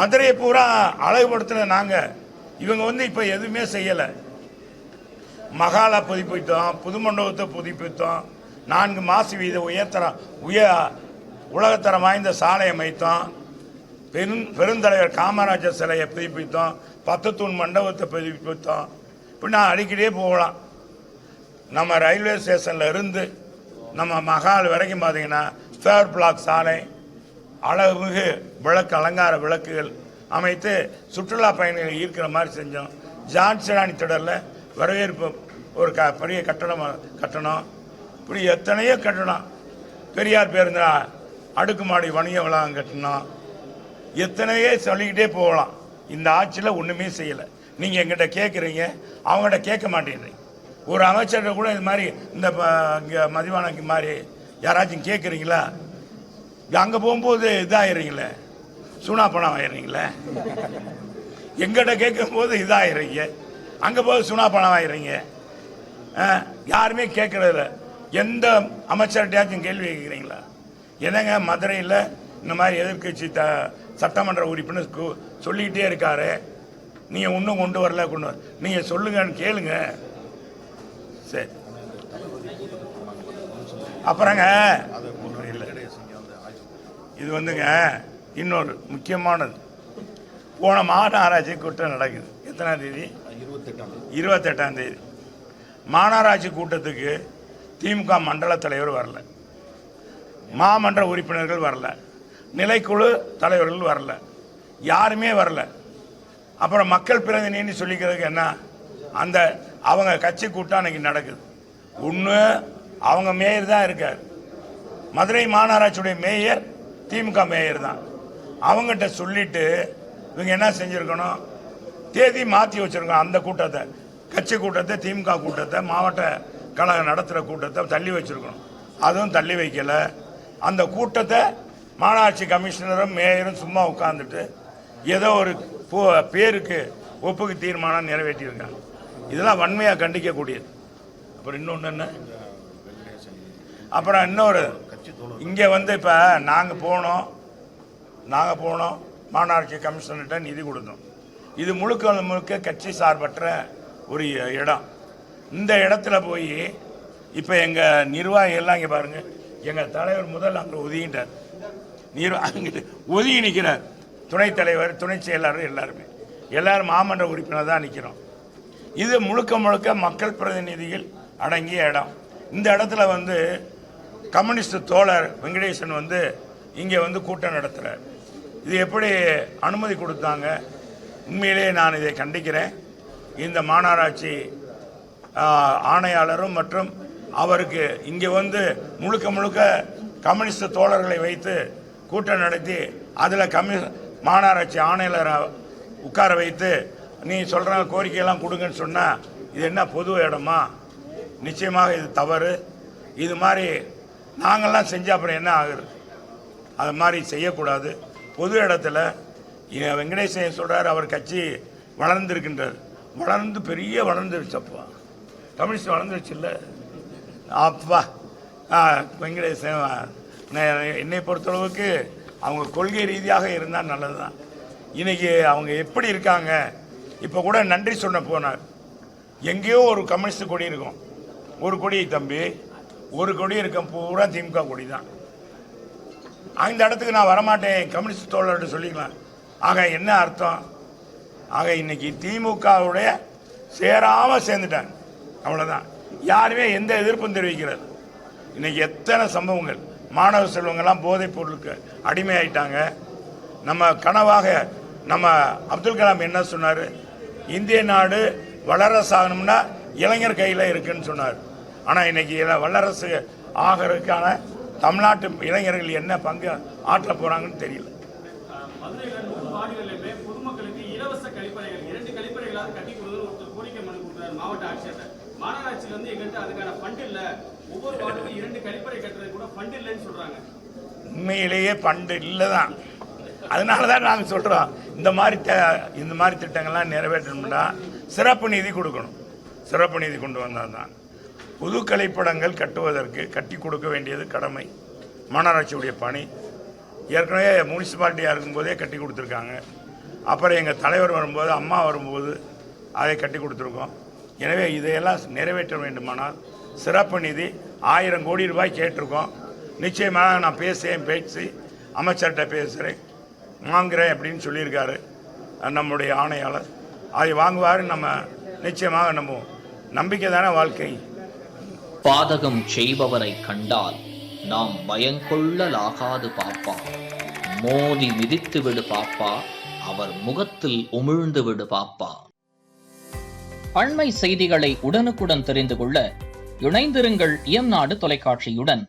மதுரையை பூரா அழகுபடுத்தின நாங்கள். இவங்க இப்போ எதுவுமே செய்யலை. மகாலா புதுப்பித்தோம், புது மண்டபத்தை புதுப்பித்தோம், 4 மாசி வீத உலகத்தரம் வாய்ந்த சாலை அமைத்தோம், பெருந்தலைவர் காமராஜர் சிலையை புதுப்பித்தோம், 10 தூண் மண்டபத்தை புதுப்பித்தோம். இப்போ நான் அடிக்கடியே போகலாம். நம்ம ரயில்வே ஸ்டேஷனில் இருந்து நம்ம மகால் வரைக்கும் பார்த்தீங்கன்னா தேர்ட் பிளாக் சாலை, அழகுமிகு அலங்கார விளக்குகள் அமைத்து சுற்றுலா பயணிகளை ஈர்க்கிற மாதிரி செஞ்சோம். ஜான்சிராணி தொடரில் வரவேற்பு ஒரு பெரிய கட்டணம் இப்படி எத்தனையோ கட்டணம். பெரியார் பேருந்து அடுக்குமாடி வணிக வளாகம் கட்டணும். எத்தனையோ சொல்லிக்கிட்டே போகலாம். இந்த ஆட்சியில் ஒன்றுமே செய்யலை. நீங்கள் எங்கிட்ட கேட்குறீங்க, அவங்ககிட்ட கேட்க மாட்டேங்கிறீங்க. ஒரு அமைச்சர்கிட்ட கூட இது மாதிரி இந்த இங்கே மதிவானக்கு மாதிரி யாராச்சும் கேட்குறீங்களா? அங்கே போகும்போது இதாகிறீங்களே, சூனா பணம் ஆயிடுறீங்களே. எங்கிட்ட கேட்கும் போது இதாகிறீங்க, அங்கே போது சூனா பணம் ஆயிடுறீங்க. யாருமே கேட்கறதில்ல. எந்த அமைச்சர்கிட்டையாச்சும் கேள்வி கேட்குறீங்களா? என்னங்க மதுரையில் இந்த மாதிரி எதிர்கட்சி சட்டமன்ற உறுப்பினர் சொல்லிக்கிட்டே இருக்காரு, நீங்கள் இன்னும் கொண்டு வரல, நீங்கள் சொல்லுங்கன்னு கேளுங்க. சரி, அப்புறங்க இது இன்னொரு முக்கியமானது. போன மாநகராட்சி கூட்டம் நடக்குது. எத்தனாம் தேதி? 28ஆம் தேதி. மாநகராட்சி கூட்டத்துக்கு திமுக மண்டல தலைவர் வரல, மாமன்ற உறுப்பினர்கள் வரல, நிலைக்குழு தலைவர்கள் வரல, யாருமே வரல. அப்புறம் மக்கள் பிரதிநிதின்னு சொல்லிக்கிறதுக்கு என்ன? அந்த அவங்க கட்சி கூட்டம் அன்னைக்கு நடக்குது. ஒன்று அவங்க மேயர் தான் இருக்கார். மதுரை மாநகராட்சியுடைய மேயர் திமுக மேயர் தான். அவங்ககிட்ட சொல்லிட்டு இவங்க என்ன செஞ்சுருக்கணும்? தேதி மாற்றி வச்சுருக்கோம். அந்த கூட்டத்தை, கட்சி கூட்டத்தை, திமுக கூட்டத்தை, மாவட்ட கழகம் நடத்துகிற கூட்டத்தை தள்ளி வச்சுருக்கணும். அதுவும் தள்ளி வைக்கலை. அந்த கூட்டத்தை மாநகராட்சி கமிஷனரும் மேயரும் சும்மா உட்காந்துட்டு ஏதோ ஒரு பேருக்கு ஒப்புக்கு தீர்மானம் நிறைவேற்றியிருக்காங்க. இதெல்லாம் வன்மையாக கண்டிக்கக்கூடியது. அப்புறம் இன்னொன்று என்ன? அப்புறம் இன்னொரு இங்கே இப்போ நாங்கள் போனோம் மாநகராட்சி கமிஷனர்கிட்ட நிதி கொடுத்தோம். இது முழுக்க கட்சி சார்பற்ற ஒரு இடம். இந்த இடத்துல போய் இப்போ எங்கள் நிர்வாகிகள்லாம் இங்கே பாருங்கள், எங்கள் தலைவர் முதல் அங்கே ஒதுங்கிட்டார். அங்கிட்டு ஒதுங்கி நிற்கிறார். துணைத் தலைவர், துணை செயலாளர் எல்லாரும் மாமன்ற உறுப்பினர் தான் நிற்கிறோம். இது முழுக்க மக்கள் பிரதிநிதிகள் அடங்கிய இடம். இந்த இடத்துல கம்யூனிஸ்ட் தோழர் வெங்கடேசன் இங்கே கூட்டம் நடத்துகிறார். இது எப்படி அனுமதி கொடுத்தாங்க? உண்மையிலேயே நான் இதை கண்டிக்கிறேன். இந்த மாநகராட்சி ஆணையாளரும் மற்றும் அவருக்கு இங்கே முழுக்க கம்யூனிஸ்ட் தோழர்களை வைத்து கூட்டம் நடத்தி அதில் மாநகராட்சி ஆணையாளரை உட்கார வைத்து நீ சொல்கிற கோரிக்கையெல்லாம் கொடுங்கன்னு சொன்னால் இது என்ன பொது இடமா? நிச்சயமாக இது தவறு. இது மாதிரி நாங்கள்லாம் செஞ்ச அப்புறம் என்ன ஆகுது? அது மாதிரி செய்யக்கூடாது. பொது இடத்துல வெங்கடேசன் சொல்கிறார், அவர் கட்சி வளர்ந்துருக்கின்றது. பெரிய வளர்ந்துருச்சப்பா, கம்யூனிஸ்ட் வளர்ந்துருச்சு இல்லை அப்பா. வெங்கடேசன் என்னை பொறுத்தளவுக்கு அவங்க கொள்கை ரீதியாக இருந்தால் நல்லது தான். இன்றைக்கி அவங்க எப்படி இருக்காங்க? இப்போ கூட நன்றி சொன்ன போனார். எங்கேயோ ஒரு கம்யூனிஸ்ட் கொடி இருக்கும். ஒரு கொடி தம்பி, ஒரு கொடி இருக்கும், பூரா திமுக கொடி தான். அந்த இடத்துக்கு நான் வரமாட்டேன் கம்யூனிஸ்ட் தோழர்கிட்ட சொல்லிக்கலாம். ஆக என்ன அர்த்தம்? ஆக இன்னைக்கு திமுகவுடைய சேராமல் சேர்ந்துட்டாங்க, அவ்வளோதான். யாருமே எந்த எதிர்ப்பும் தெரிவிக்கிறது. இன்னைக்கு எத்தனை சம்பவங்கள், மாணவ செல்வங்கள்லாம் போதைப் பொருளுக்கு அடிமையாயிட்டாங்க. நம்ம கனவாக நம்ம அப்துல் கலாம் என்ன சொன்னார்? இந்திய நாடு வல்லரசு ஆகணும்னா இளைஞர் கையில் இருக்குன்னு சொன்னார். ஆனால் இன்னைக்கு வல்லரசு ஆகிறதுக்கான தமிழ்நாட்டு இளைஞர்கள் என்ன பங்கு ஆற்ற போகிறாங்கன்னு தெரியல. உண்மையிலேயே ஃபண்டு இல்லை தான். அதனால தான் நாங்கள் சொல்கிறோம், இந்த மாதிரி திட்டங்கள்லாம் நிறைவேற்றணும்னா சிறப்பு நிதி கொடுக்கணும். சிறப்பு நிதி கொண்டு வந்தால் தான். புது கழிப்பிடங்கள் கட்டுவதற்கு கட்டி கொடுக்க வேண்டியது கடமை, மாநகராட்சியுடைய பணி. ஏற்கனவே முனிசிபாலிட்டியாக இருக்கும்போதே கட்டி கொடுத்துருக்காங்க. அப்புறம் எங்கள் தலைவர் வரும்போது, அம்மா வரும்போது அதை கட்டி கொடுத்துருக்கோம். எனவே இதையெல்லாம் நிறைவேற்ற வேண்டுமானால் சிறப்பு நிதி 1000 கோடி ரூபாய் கேட்டிருக்கோம். நிச்சயமாக நான் பேசி அமைச்சர்கிட்ட பேசுகிறேன், வாங்குகிறேன் அப்படின்னு சொல்லியிருக்காரு நம்முடைய ஆணையாளர். அதை வாங்குவார். நம்ம நிச்சயமாக நம்புவோம். நம்பிக்கை தானே வாழ்க்கை. பாதகம் செய்பவரை கண்டால் நாம் பயங்கொள்ளலாகாது பாப்பா. மோதி மிதித்து விடு பாப்பா, அவர் முகத்தில் உமிழ்ந்து விடு பாப்பா. அண்மை செய்திகளை உடனுக்குடன் தெரிந்து கொள்ள இணைந்திருங்கள் இயம்நாடு தொலைக்காட்சியுடன்.